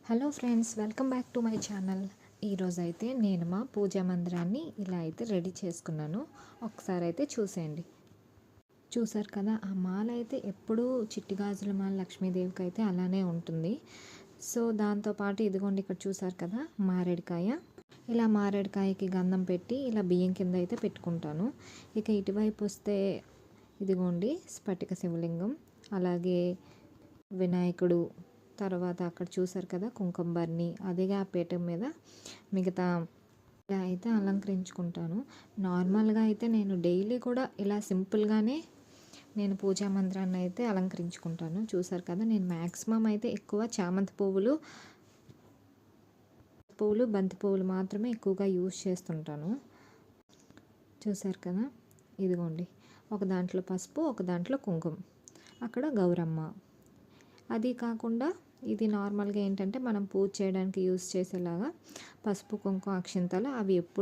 Hello friends, welcome back to my channel. ఈరోజు అయితే నేను మా పూజా మందిరాన్ని ఇలా అయితే రెడీ చేసుకున్నాను. ఒకసారి అయితే చూసేయండి. చూసారు కదా, ఆ మాల అయితే ఎప్పుడూ చిట్టి గాజుల మాల లక్ష్మీదేవికి అయితే అలానే ఉంటుంది. సో దాంతోపాటు ఇదిగోండి, ఇక్కడ చూసారు కదా మారేడుకాయ. ఇలా మారేడుకాయకి గంధం పెట్టి ఇలా బియ్యం కింద అయితే పెట్టుకుంటాను. ఇక ఇటువైపు వస్తే ఇదిగోండి స్ఫటిక శివలింగం, అలాగే వినాయకుడు, తర్వాత అక్కడ చూసారు కదా కుంకుమ బర్ని, అదిగా ఆ పీఠం మీద మిగతా ఇలా అయితే అలంకరించుకుంటాను. నార్మల్గా అయితే నేను డైలీ కూడా ఇలా సింపుల్గానే నేను పూజా మందిరాన్ని అయితే అలంకరించుకుంటాను. చూసారు కదా, నేను మ్యాక్సిమం అయితే ఎక్కువ చామంతి పువ్వులు బంతి పువ్వులు మాత్రమే ఎక్కువగా యూజ్ చేస్తుంటాను. చూసారు కదా, ఇదిగోండి ఒక దాంట్లో పసుపు, ఒక దాంట్లో కుంకుమ, అక్కడ గౌరమ్మ. అది కాకుండా ఇది నార్మల్గా ఏంటంటే మనం పూజ చేయడానికి యూజ్ చేసేలాగా పసుపు కుంకుమ అక్షింతలు, అవి ఎప్పుడు